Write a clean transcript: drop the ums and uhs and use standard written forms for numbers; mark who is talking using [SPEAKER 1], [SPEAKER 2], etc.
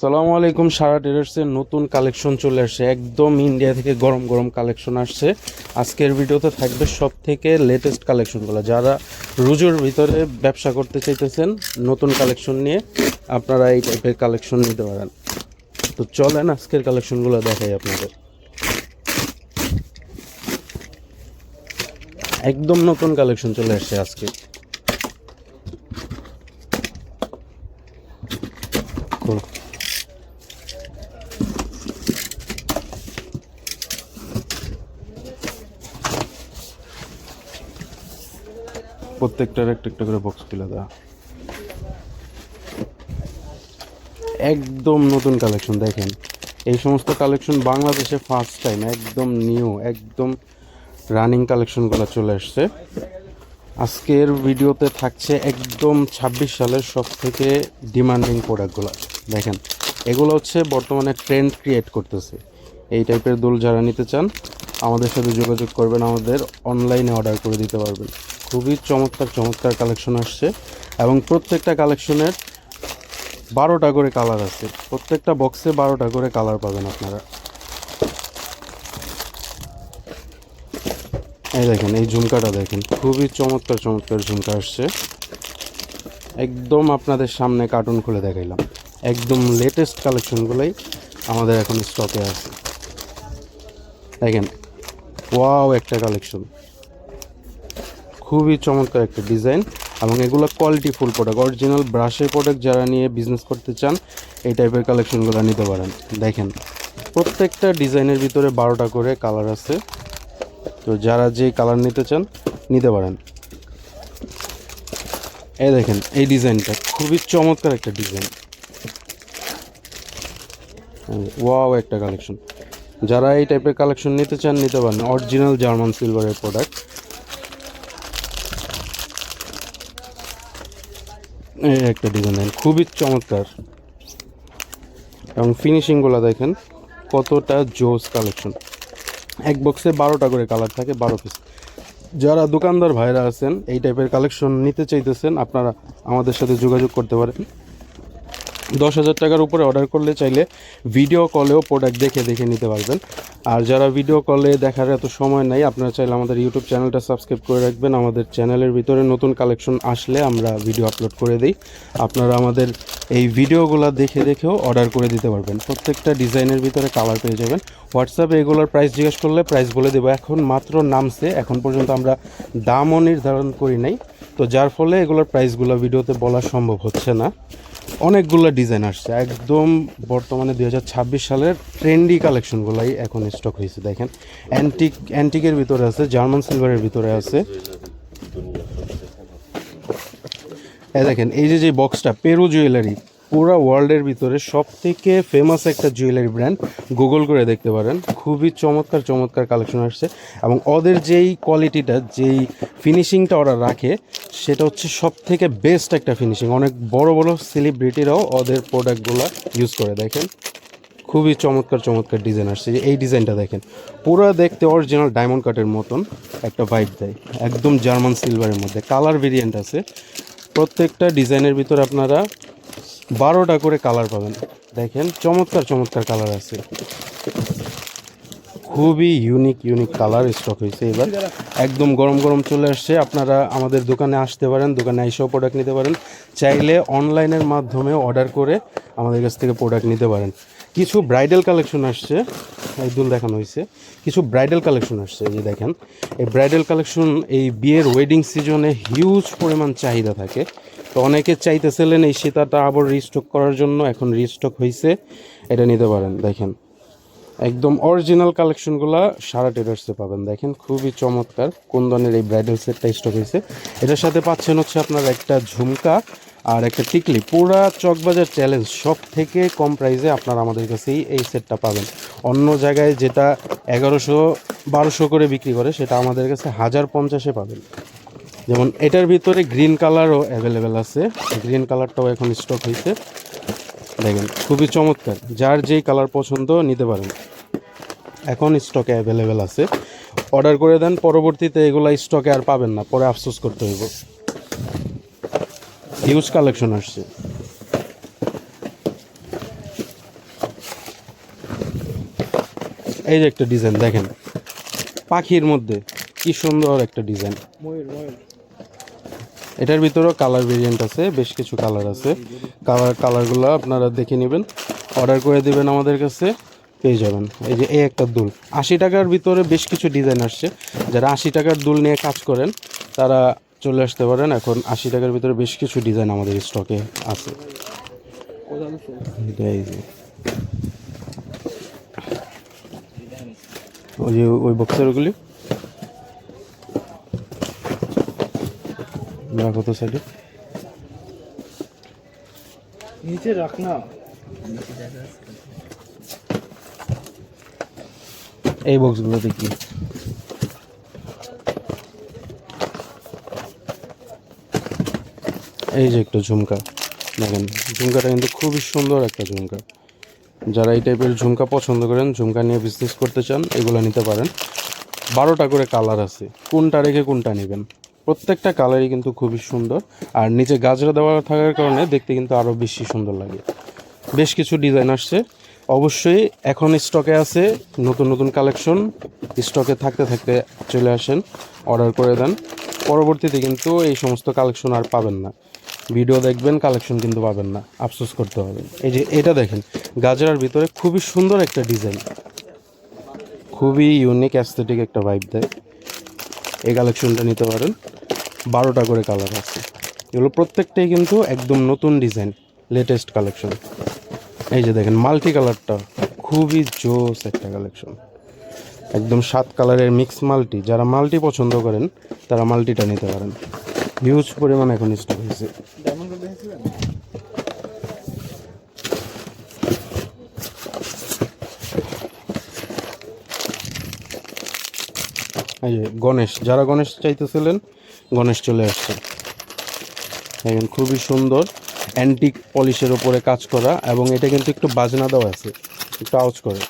[SPEAKER 1] সালামু আলাইকুম। সারা টেরার্সের নতুন কালেকশন চলে আসছে, একদম ইন্ডিয়া থেকে গরম গরম কালেকশন আসছে। আজকের ভিডিওতে থাকবে সব থেকে লেটেস্ট কালেকশনগুলো। যারা রুজুর ভিতরে ব্যবসা করতে চাইতেছেন নতুন কালেকশন নিয়ে, আপনারা এই টাইপের কালেকশন নিতে পারেন। তো চলেন আজকের কালেকশনগুলো দেখাই আপনাদের। একদম নতুন কালেকশন চলে আসছে আজকে। প্রত্যেকটার একটা একটা করে বক্স খুলে দেওয়া, একদম নতুন কালেকশন। দেখেন এই সমস্ত কালেকশন বাংলাদেশে ফার্স্ট টাইম, একদম নিউ, একদম রানিং কালেকশনগুলো চলে আসছে। আজকের ভিডিওতে থাকছে একদম ২৬ সালের সব থেকে ডিমান্ডিং প্রোডাক্টগুলো। দেখেন এগুলো হচ্ছে বর্তমানে ট্রেন্ড ক্রিয়েট করতেছে। এই টাইপের দুল যারা নিতে চান আমাদের সাথে যোগাযোগ করবেন, আমাদের অনলাইনে অর্ডার করে দিতে পারবেন। খুবই চমৎকার চমৎকার কালেকশন আসছে এবং প্রত্যেকটা কালেকশনের ১২টা করে কালার আছে। প্রত্যেকটা বক্সে ১২টা করে কালার পাবেন আপনারা। এই দেখেন এই ঝুমকাটা দেখেন, খুবই চমৎকার চমৎকার ঝুমকা আসছে। একদম আপনাদের সামনে কার্টুন খুলে দেখাইলাম। একদম লেটেস্ট কালেকশনগুলোই আমাদের এখন স্টকে আছে। দেখেন ওয়াও একটা কালেকশন, খুবই চমৎকার একটা ডিজাইন এবং এগুলো কোয়ালিটি ফুল প্রোডাক্ট, অরিজিনাল ব্রাশের প্রোডাক্ট। যারা নিয়ে বিজনেস করতে চান এই টাইপের কালেকশনগুলো নিতে পারেন। দেখেন প্রত্যেকটা ডিজাইনের ভিতরে ১২টা করে কালার আছে। তো যারা যেই কালার নিতে চান নিতে পারেন। এই দেখেন এই ডিজাইনটা খুবই চমৎকার একটা ডিজাইন, ওয়াও একটা কালেকশন। যারা এই টাইপের কালেকশন নিতে চান নিতে পারেন, অরিজিনাল জার্মান সিলভারের প্রোডাক্ট। এই একটা ডিজাইন খুবই চমৎকার এবং ফিনিশিংগুলো দেখেন কতটা জোস কালেকশন। এক বক্সে ১২টা করে কালার থাকে, ১২ পিস। যারা দোকানদার ভাইরা আছেন এই টাইপের কালেকশন নিতে চাইতেছেন আপনারা আমাদের সাথে যোগাযোগ করতে পারেন। ১০,০০০ টাকার উপরে অর্ডার করলে চাইলে ভিডিও কলেও প্রোডাক্ট দেখে দেখে নিতে পারবেন। আর যারা ভিডিও কলে দেখার এত সময় নাই, আপনারা চাইলে আমাদের ইউটিউব চ্যানেলটা সাবস্ক্রাইব করে রাখবেন। আমাদের চ্যানেলের ভিতরে নতুন কালেকশন আসলে আমরা ভিডিও আপলোড করে দিই। আপনারা আমাদের এই ভিডিওগুলো দেখে দেখেও অর্ডার করে দিতে পারবেন। প্রত্যেকটা ডিজাইনের ভিতরে কালার পেয়ে যাবেন। হোয়াটসঅ্যাপে এগুলোর প্রাইস জিজ্ঞেস করলে প্রাইস বলে দেবো। এখন মাত্র নামছে, এখন পর্যন্ত আমরা দামও নির্ধারণ করি নাই, তো যার ফলে এগুলোর প্রাইসগুলো ভিডিওতে বলা সম্ভব হচ্ছে না। অনেকগুলো ডিজাইন আসছে, একদম বর্তমানে ২০২৬ সালের ট্রেন্ডি কালেকশনগুলাই এখন স্টক হয়েছে। দেখেন অ্যান্টিকের ভিতরে আছে, জার্মান সিলভারের ভিতরে আছে। দেখেন এই যে বক্সটা, পেরু জুয়েলারি, পুরো ওয়ার্ল্ডের ভিতরে সব থেকে ফেমাস একটা জুয়েলারি ব্র্যান্ড, গুগল করে দেখতে পারেন। খুবই চমৎকার চমৎকার কালেকশন আসছে এবং ওদের যেই কোয়ালিটিটা, যেই ফিনিশিংটা ওরা রাখে সেটা হচ্ছে সব থেকে বেস্ট একটা ফিনিশিং। অনেক বড় বড় সেলিব্রিটিরাও ওদের প্রোডাক্টগুলো ইউজ করে। দেখেন খুবই চমৎকার চমৎকার ডিজাইন আসছে। এই ডিজাইনটা দেখেন, পুরো দেখতে অরিজিনাল ডায়মন্ড কাটের মতন একটা ভাইব দেয়, একদম জার্মান সিলভারের মধ্যে। কালার ভেরিয়েন্ট আছে, প্রত্যেকটা ডিজাইনের ভিতরে আপনারা ১২টা করে কালার পাবেন। দেখেন চমৎকার চমৎকার কালার আছে, খুবই ইউনিক ইউনিক কালার স্টক হয়েছে এবার। একদম গরম গরম চলে আসছে। আপনারা আমাদের দোকানে আসতে পারেন, দোকানে এসেও প্রোডাক্ট নিতে পারেন। চাইলে অনলাইনের মাধ্যমে অর্ডার করে আমাদের কাছ থেকে প্রোডাক্ট নিতে পারেন। কিছু ব্রাইডাল কালেকশন আসছে, এই দুল দেখানো হয়েছে। কিছু ব্রাইডাল কালেকশন আসছে, এই যে দেখেন এই ব্রাইডাল কালেকশন এই বিয়ের ওয়েডিং সিজনে হিউজ পরিমাণ চাহিদা থাকে। তো অনেকে চাইতেছিলেন এই সীতাটা আবার রিস্টক করার জন্য, এখন রিস্টক হয়েছে, এটা নিতে পারেন। দেখেন একদম অরিজিনাল কালেকশনগুলো সারা টেরার্সে পাবেন। দেখেন খুবই চমৎকার কুন্দনের এই ব্রাইডাল সেটটা স্টক হয়েছে। এটার সাথে পাচ্ছেন হচ্ছে আপনার একটা ঝুমকা আর একটা টিকলি। পুরা চকবাজার চ্যালেঞ্জ সব থেকে কম প্রাইসে আপনারা আমাদের কাছেই এই সেটটা পাবেন। অন্য জায়গায় যেটা ১১০০-১২০০ করে বিক্রি করে সেটা আমাদের কাছে ১০৫০-এ পাবেন। যেমন এটার ভিতরে গ্রিন কালারও অ্যাভেলেবেল আছে, গ্রিন কালারটাও এখন স্টক হয়েছে। দেখেন খুবই চমৎকার, যার যেই কালার পছন্দ নিতে পারেন, এখন স্টকে অ্যাভেলেবেল আছে। অর্ডার করে দেন, পরবর্তীতে এগুলো স্টকে আর পাবেন না, পরে আফসোস করতে হইব। হিউজ কালেকশন আসছে। এই যে একটা ডিজাইন দেখেন, পাখির মধ্যে কি সুন্দর একটা ডিজাইন। এটার ভিতরেও কালার ভেরিয়েন্ট আছে, বেশ কিছু কালার আছে। কালারগুলো আপনারা দেখে নেবেন, অর্ডার করে দেবেন আমাদের কাছে, পেয়ে যাবেন। এই যে এই একটা দুল 80 টাকার ভিতরে বেশ কিছু ডিজাইন আসছে। যারা 80 টাকার দুল নিয়ে কাজ করেন তারা চলে আসতে পারেন। এখন 80 টাকার ভিতরে বেশ কিছু ডিজাইন আমাদের স্টকে আছে। এই যে ওই বক্সের ওগুলি রাখো তো সাইডে,
[SPEAKER 2] নিচে রাখ না।
[SPEAKER 1] এই বক্সগুলো দেখি। এই যে একটা ঝুমকা দেখেন, ঝুমকাটা কিন্তু খুবই সুন্দর একটা ঝুমকা। যারা এই টাইপের ঝুমকা পছন্দ করেন, ঝুমকা নিয়ে বিজনেস করতে চান, এগুলো নিতে পারেন। 12টা করে কালার আছে, কোনটা রেখে কোনটা নেবেন। প্রত্যেকটা কালারই কিন্তু খুবই সুন্দর, আর নিচে গাজরা দেওয়া থাকার কারণে দেখতে কিন্তু আরও বেশি সুন্দর লাগে। বেশ কিছু ডিজাইন আসছে, অবশ্যই এখন স্টকে আছে নতুন নতুন কালেকশন। স্টকে থাকতে থাকতে চলে আসেন, অর্ডার করে দেন। পরবর্তীতে কিন্তু এই সমস্ত কালেকশন আর পাবেন না। ভিডিও দেখবেন, কালেকশন কিন্তু পাবেন না, আফসোস করতে হবে। এই যে এটা দেখেন, গাজরার ভিতরে খুবই সুন্দর একটা ডিজাইন, খুবই ইউনিক অ্যাস্থেটিক একটা ভাইব দেয়। এই কালেকশনটা নিতে পারেন। 12টা করে কালার আছে, এগুলো প্রত্যেকটাই কিন্তু একদম নতুন ডিজাইন, লেটেস্ট কালেকশন। এই যে দেখেন মাল্টি কালারটা খুবই জোস একটা কালেকশন, একদম 7 কালারের মিক্স মাল্টি। যারা মাল্টি পছন্দ করেন তারা মাল্টিটা নিতে পারেন। হিউজ পরিমাণ এখন স্টক হয়েছে। এই যে গণেশ, যারা গণেশ চাইতেছিলেন, গণেশ চলে আসছে। দেখেন খুবই সুন্দর অ্যান্টিক পলিশের ওপরে কাজ করা, এবং এটা কিন্তু একটু বাজনা দেওয়া আছে, একটু আওয়াজ করে।